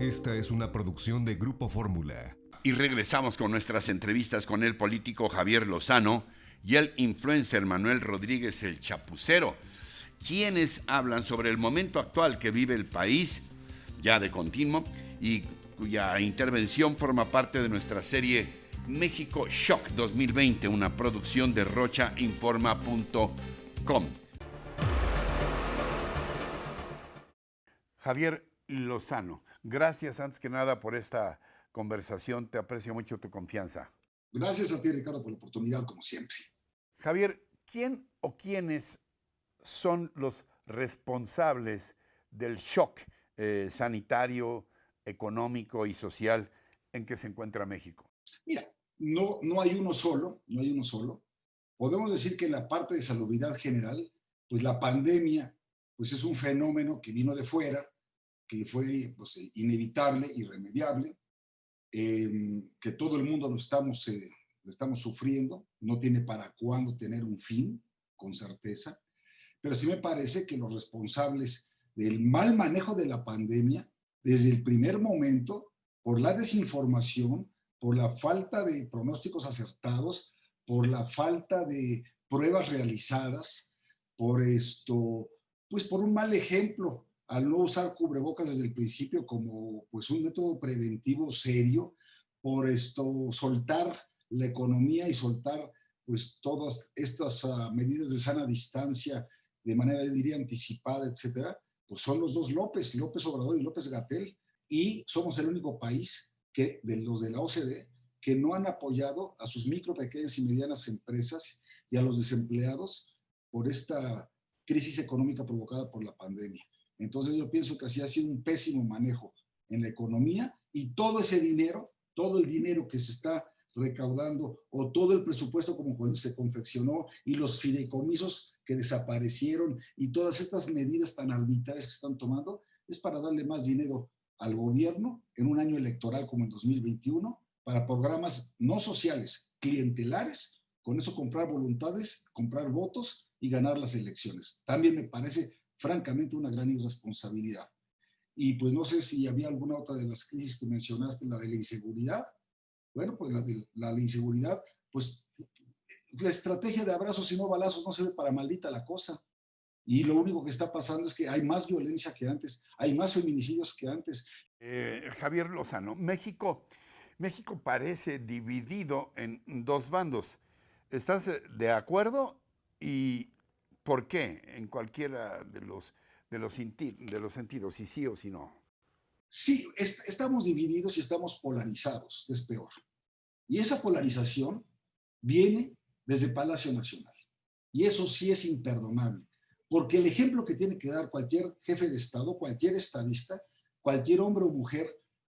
Esta es una producción de Grupo Fórmula. Y regresamos con nuestras entrevistas con el político Javier Lozano y el influencer Manuel Rodríguez el Chapucero, quienes hablan sobre el momento actual que vive el país, ya de continuo, y cuya intervención forma parte de nuestra serie México Shock 2020, una producción de rochainforma.com. Javier Lozano, gracias antes que nada por esta conversación, te aprecio mucho tu confianza. Gracias a ti, Ricardo, por la oportunidad, como siempre. Javier, ¿quién o quiénes son los responsables del shock sanitario, económico y social en que se encuentra México? Mira, no hay uno solo, no hay uno solo. Podemos decir que en la parte de salubridad general, pues la pandemia, pues es un fenómeno que vino de fuera, que fue pues, inevitable, irremediable, que todo el mundo lo estamos sufriendo, no tiene para cuándo tener un fin, con certeza, pero sí me parece que los responsables del mal manejo de la pandemia, desde el primer momento, por la desinformación, por la falta de pronósticos acertados, por la falta de pruebas realizadas, por esto, pues por un mal ejemplo al no usar cubrebocas desde el principio como pues un método preventivo serio, por esto soltar la economía y soltar pues todas estas medidas de sana distancia de manera, diría, anticipada, etcétera, pues son los dos López Obrador y López-Gatell, y somos el único país que, de los de la OCDE, que no han apoyado a sus micro, pequeñas y medianas empresas y a los desempleados por esta crisis económica provocada por la pandemia. Entonces yo pienso que así ha sido un pésimo manejo en la economía, y todo ese dinero, todo el dinero que se está recaudando, o todo el presupuesto como se confeccionó, y los fideicomisos que desaparecieron, y todas estas medidas tan arbitrarias que están tomando, es para darle más dinero al gobierno en un año electoral como en 2021, para programas no sociales, clientelares, con eso comprar voluntades, comprar votos y ganar las elecciones. También me parece francamente una gran irresponsabilidad. Y pues no sé si había alguna otra de las crisis que mencionaste, la de la inseguridad. Bueno, pues la de inseguridad, pues la estrategia de abrazos y no balazos no sirve para maldita la cosa. Y lo único que está pasando es que hay más violencia que antes, hay más feminicidios que antes. Javier Lozano, México parece dividido en dos bandos. ¿Estás de acuerdo? ¿Y por qué? En cualquiera de los sentidos, si sí o si no. Sí, estamos divididos y estamos polarizados, que es peor. Y esa polarización viene desde Palacio Nacional. Y eso sí es imperdonable, porque el ejemplo que tiene que dar cualquier jefe de Estado, cualquier estadista, cualquier hombre o mujer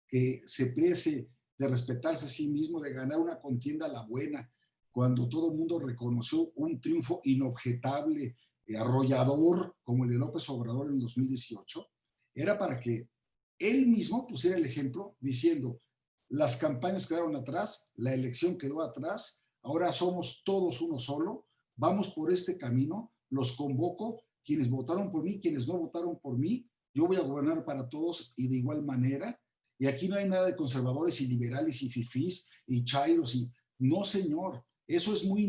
que se precie de respetarse a sí mismo, de ganar una contienda a la buena, cuando todo el mundo reconoció un triunfo inobjetable, arrollador, como el de López Obrador en 2018, era para que él mismo pusiera el ejemplo diciendo: las campañas quedaron atrás, la elección quedó atrás, ahora somos todos uno solo, vamos por este camino, los convoco, quienes votaron por mí, quienes no votaron por mí, yo voy a gobernar para todos y de igual manera. Y aquí no hay nada de conservadores y liberales y fifís y chairos y no, señor, eso es muy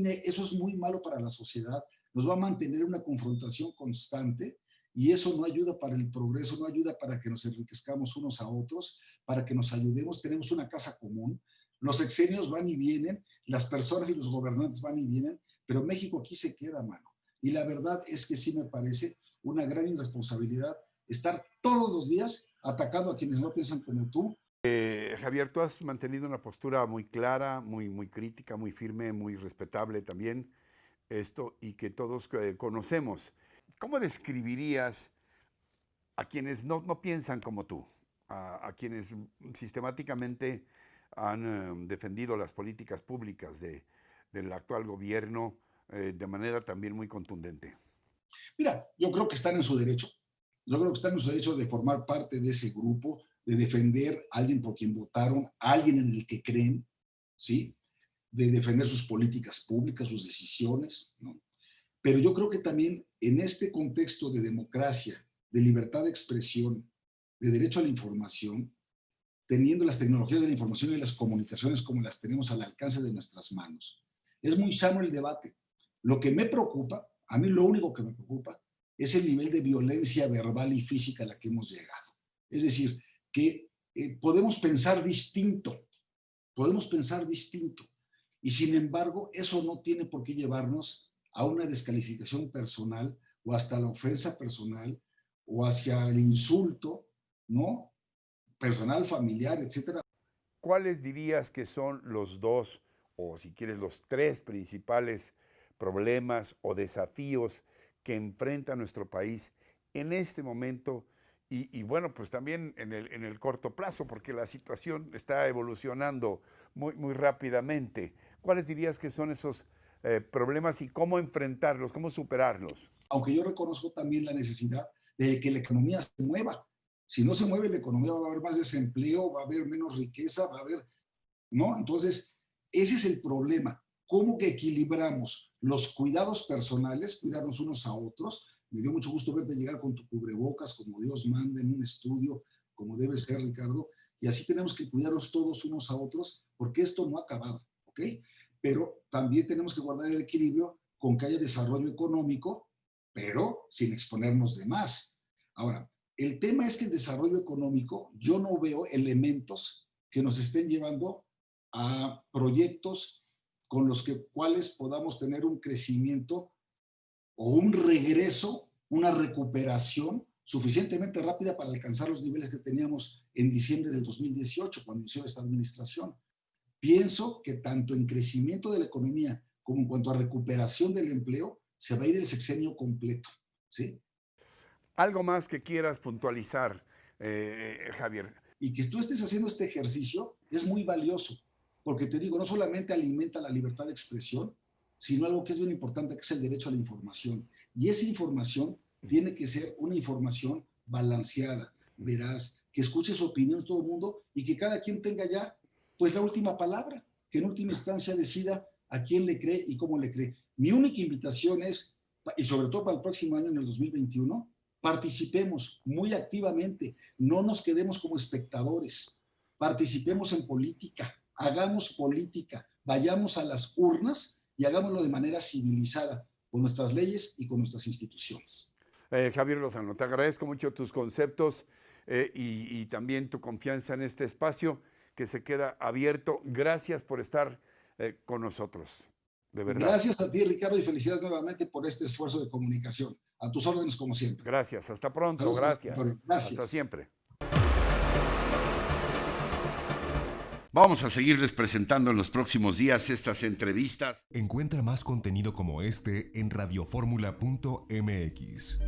malo para la sociedad, nos va a mantener una confrontación constante, y eso no ayuda para el progreso, no ayuda para que nos enriquezcamos unos a otros, para que nos ayudemos. Tenemos una casa común, los sexenios van y vienen, las personas y los gobernantes van y vienen, pero México aquí se queda, mano. Y la verdad es que sí me parece una gran irresponsabilidad estar todos los días atacando a quienes no piensan como tú. Javier, tú has mantenido una postura muy clara, muy crítica, muy firme, muy respetable también, esto, y que todos conocemos. ¿Cómo describirías a quienes no piensan como tú, a quienes sistemáticamente han defendido las políticas públicas del actual gobierno de manera también muy contundente? Mira, yo creo que están en su derecho. Yo creo que están en su derecho de formar parte de ese grupo, de defender a alguien por quien votaron, a alguien en el que creen, ¿sí? De defender sus políticas públicas, sus decisiones, ¿no? Pero yo creo que también en este contexto de democracia, de libertad de expresión, de derecho a la información, teniendo las tecnologías de la información y las comunicaciones como las tenemos al alcance de nuestras manos. Es muy sano el debate. Lo que me preocupa, a mí lo único que me preocupa, es el nivel de violencia verbal y física a la que hemos llegado. Es decir, que podemos pensar distinto, y sin embargo, eso no tiene por qué llevarnos a una descalificación personal o hasta la ofensa personal o hacia el insulto, ¿no? Personal, familiar, etcétera. ¿Cuáles dirías que son los dos, o si quieres los tres principales problemas o desafíos que enfrenta nuestro país en este momento y bueno, pues también en el corto plazo, porque la situación está evolucionando muy rápidamente? ¿Cuáles dirías que son esos problemas y cómo enfrentarlos, cómo superarlos? Aunque yo reconozco también la necesidad de que la economía se mueva. Si no se mueve la economía, va a haber más desempleo, va a haber menos riqueza, va a haber, ¿no? Entonces, ese es el problema. ¿Cómo que equilibramos los cuidados personales, cuidarnos unos a otros? Me dio mucho gusto verte llegar con tu cubrebocas, como Dios manda, en un estudio, como debe ser, Ricardo. Y así tenemos que cuidarnos todos unos a otros, porque esto no ha acabado, ¿ok? Pero también tenemos que guardar el equilibrio con que haya desarrollo económico, pero sin exponernos de más. Ahora, el tema es que el desarrollo económico, yo no veo elementos que nos estén llevando a proyectos con los cuales podamos tener un crecimiento o un regreso, una recuperación suficientemente rápida para alcanzar los niveles que teníamos en diciembre del 2018, cuando inició esta administración. Pienso que tanto en crecimiento de la economía como en cuanto a recuperación del empleo, se va a ir el sexenio completo, ¿sí? Algo más que quieras puntualizar, Javier. Y que tú estés haciendo este ejercicio es muy valioso, porque te digo, no solamente alimenta la libertad de expresión, sino algo que es bien importante, que es el derecho a la información. Y esa información tiene que ser una información balanceada, veraz, que escuche su opinión todo el mundo y que cada quien tenga ya, pues, la última palabra, que en última instancia decida a quién le cree y cómo le cree. Mi única invitación es, y sobre todo para el próximo año, en el 2021, participemos muy activamente, no nos quedemos como espectadores, participemos en política, hagamos política, vayamos a las urnas y hagámoslo de manera civilizada, con nuestras leyes y con nuestras instituciones. Javier Lozano, te agradezco mucho tus conceptos y también tu confianza en este espacio que se queda abierto. Gracias por estar con nosotros, de verdad. Gracias a ti, Ricardo, y felicidades nuevamente por este esfuerzo de comunicación. A tus órdenes, como siempre. Gracias, hasta pronto. Saludos, gracias. gracias. Hasta siempre. Vamos a seguirles presentando en los próximos días estas entrevistas. Encuentra más contenido como este en radioformula.mx.